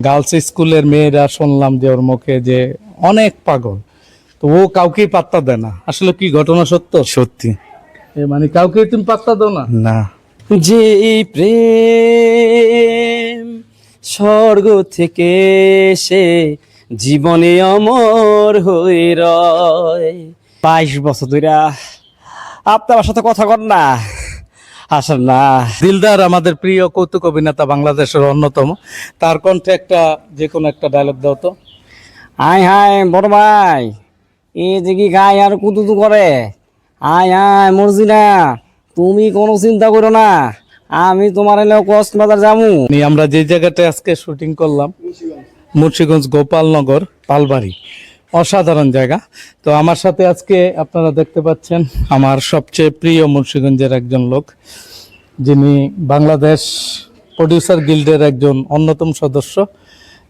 Girls স্কুলের মেয়েরা শুনলাম যে ওর মুখে যে অনেক পাগল, তো ও কাউকেই পাত্তা দেয় না। আসলে কি ঘটনা সত্য? সত্যি মানে কাউকে তুমি পাত্তা দাও না? না। যে এই প্রেম স্বর্গ থেকে সে জীবনে অমর হয়ে রয়। 22 বছর ধরে আপনার সাথে কথা কর না, আসেন না। দিলদার আমাদের প্রিয় কৌতুক অভিনেতা, বাংলাদেশের অন্যতম। তার কণ্ঠে একটা যে কোনো একটা ডায়লগ দাও তো। আয় হায় বড় ভাই, এই যে কি গায়ে আর কুতুতু করে। আয় হায় মরজি না, তুমি কোনো চিন্তা করো না, আমি তোমার এলে কক্সবাজার যামু। আমরা যে জায়গাটায় আজকে শুটিং করলাম, মুন্সিগঞ্জ গোপালনগর পালবাড়ি, অসাধারণ জায়গা। তো আমার সাথে আজকে আপনারা দেখতে পাচ্ছেন আমার সবচেয়ে প্রিয় মুন্সিগঞ্জের একজন লোক, যিনি বাংলাদেশ প্রডিউসার গিল্ডের একজন অন্যতম সদস্য,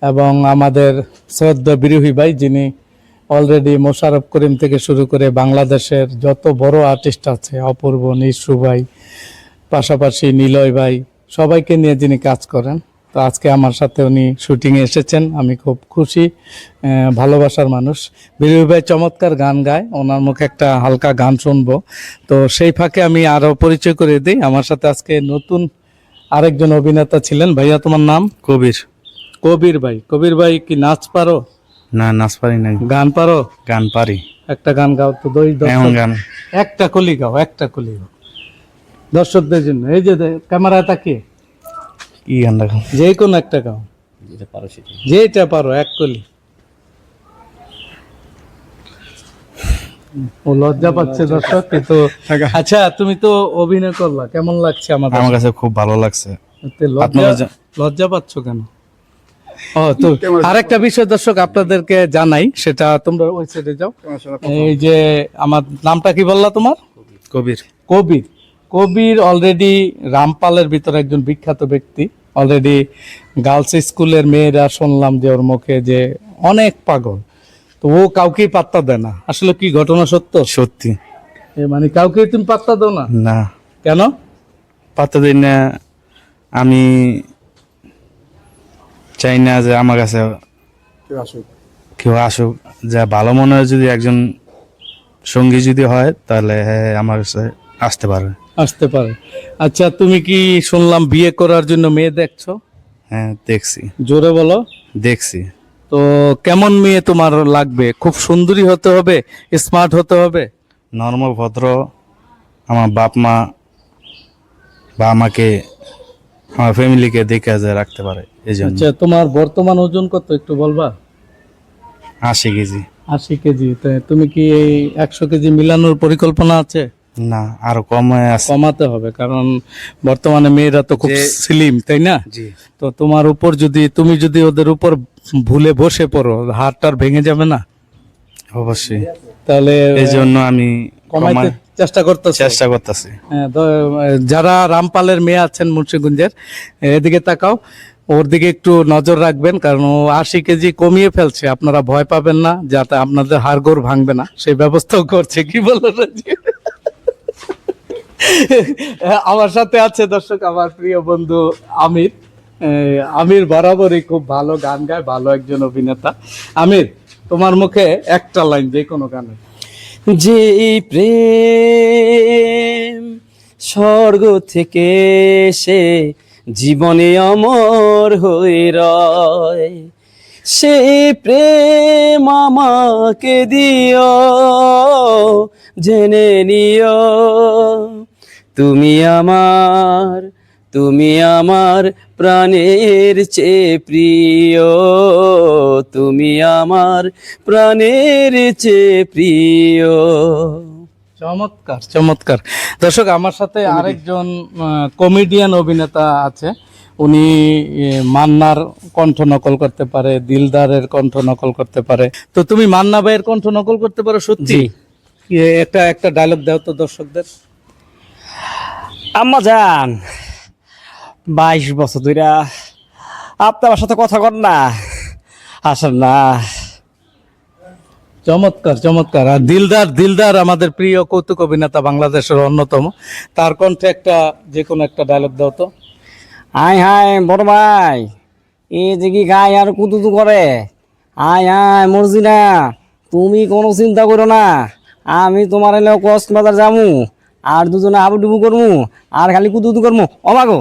এবং আমাদের সৈয়দ বিরোহী ভাই, যিনি অলরেডি মোশাররফ করিম থেকে শুরু করে বাংলাদেশের যত বড় আর্টিস্ট আছে, অপূর্ব, নিশু ভাই, পাশাপাশি নিলয় ভাই, সবাইকে নিয়ে যিনি কাজ করেন। তো আজকে আমার সাথে উনি শুটিংয়ে এসেছেন, আমি খুব খুশি। ভালোবাসার মানুষ বিরোহী ভাই চমৎকার গান গায়, ওনার মুখে একটা হালকা গান শুনবো। তো সেই ফাঁকে আমি আরও পরিচয় করে দিই, আমার সাথে আজকে নতুন আরেকজন অভিনেতা ছিলেন। ভাইয়া তোমার নাম? কবির। কবির ভাই। কবির ভাই কি নাচ পারো? না, নাচ পারি না। গান পারো? গান পারি। একটা গান গাও তো। এমন গান একটা কলি গাও, একটা কলি গাও দর্শকদের জন্য। এই যে ক্যামেরায় তাকিয়ে কি গান রাখো? যে কোনো একটা গাও, যেটা পারো, এক কলি। ও লজ্জা পাচ্ছে দর্শক, কিন্তু আচ্ছা তুমি তো অভিনয় করলা, কেমন লাগছে? আমার কাছে খুব ভালো লাগছে। লজ্জা পাচ্ছ কেন? ও তো আরেকটা বিষয় দর্শক আপনাদেরকে জানাই, সেটা তোমরা ওই সাইডে যাও। এই যে আমার নামটা কি বললা তোমার? কবির। কবির। কবির অলরেডি রামপালের ভিতরে একজন বিখ্যাত ব্যক্তি। অলরেডি গার্লস স্কুলের মেয়েরা শুনলাম যে ওর মুখে যে অনেক পাগল, তো ও কাউকেই পাত্তা দেয় না। আসলে কি ঘটনা সত্য? সত্যি মানে কাউকে তুমি পাত্তা দাও না? না। কেন পাত্তা দিই না? আমি চাই না যে আমার কাছে কেউ আসুক। যা ভালো মনে হয়, যদি একজন সঙ্গী যদি হয়, তাহলে আমার কাছে আসতে পারে। আসতে পারে। আচ্ছা তুমি কি শুনলাম বিয়ে করার জন্য মেয়ে দেখছো? হ্যাঁ, দেখছি। জোরে বলো। দেখছি। তো কেমন মেয়ে তোমার লাগবে? খুব সুন্দরী হতে হবে, স্মার্ট হতে হবে? নর্মাল, ভদ্র, আমার বাপ মা বা আমাকে, আমার ফ্যামিলিকে দেখে যে রাখতে পারে, এই জন্য। আচ্ছা তোমার বর্তমান ওজন কত একটু বলবা? 80 কেজি। 80 কেজি। তুমি কি এই 100 কেজি মিলানোর পরিকল্পনা আছে? না, আরো কম আছে। কমাতে হবে, কারণ বর্তমানে মেয়েরা তো খুব স্লিম, তাই না? জি। তো তোমার উপর তুমি যদি ওদের উপর ভুলে বসে পড়ো, হাড়টার ভেঙে যাবে না? অবশ্যই। তাহলে এই জন্য আমি কমাইতে চেষ্টা করতেছি। হ্যাঁ, তো যারা রামপালের মেয়ে আছেন মুন্সিগঞ্জের, এদিকে তাকাও, ওর দিকে একটু নজর রাখবেন, কারণ ও 80 কেজি কমিয়ে ফেলছে। আপনারা ভয় পাবেন না, যাতে আপনাদের হাড়গোড় ভাঙবে না, সেই ব্যবস্থাও করছে। কি বললো রাজীব? আমার সাথে আছে দর্শক আমার প্রিয় বন্ধু আমির। আমির বরাবরই খুব ভালো গান গায়, ভালো একজন অভিনেতা। আমির, তোমার মুখে একটা লাইন যে কোনো গানে। যে এই প্রেম স্বর্গ থেকে সে জীবনে অমর হয়ে রয়, সে প্রেম আমাকে দিও, জেনে নিও। তুমি আমার প্রাণের চেয়ে প্রিয়, তুমি আমার প্রাণের চেয়ে প্রিয়। চমৎকার, চমৎকার। দর্শক আমার সাথে আরেকজন কমেডিয়ান অভিনেতা আছে। উনি মান্নার কণ্ঠ নকল করতে পারে, দিলদারের কণ্ঠ নকল করতে পারে। তো তুমি মান্না ভাইয়ের কণ্ঠ নকল করতে পারো সত্যি? একটা ডায়লগ দাও তো দর্শকদের। আম্মা জান, 22 বছর ধরে আপনার সাথে কথা কর না, আসেন না। চমৎকার, চমৎকার। আর দিলদার আমাদের প্রিয় কৌতুক অভিনেতা, বাংলাদেশের অন্যতম। তার কণ্ঠে একটা যে কোনো একটা ডায়লগ দাও তো। আয় হায় বড় ভাই, এ যে কি খায় আর কুতুতু করে। আয় আয় মর্জিনা, তুমি কোনো চিন্তা করো না, আমি তোমার এলে কক্সবাজার যামু, আর দুজনে হাবুডুবু করমু, আর খালি কুতুতু করমু। অমাগো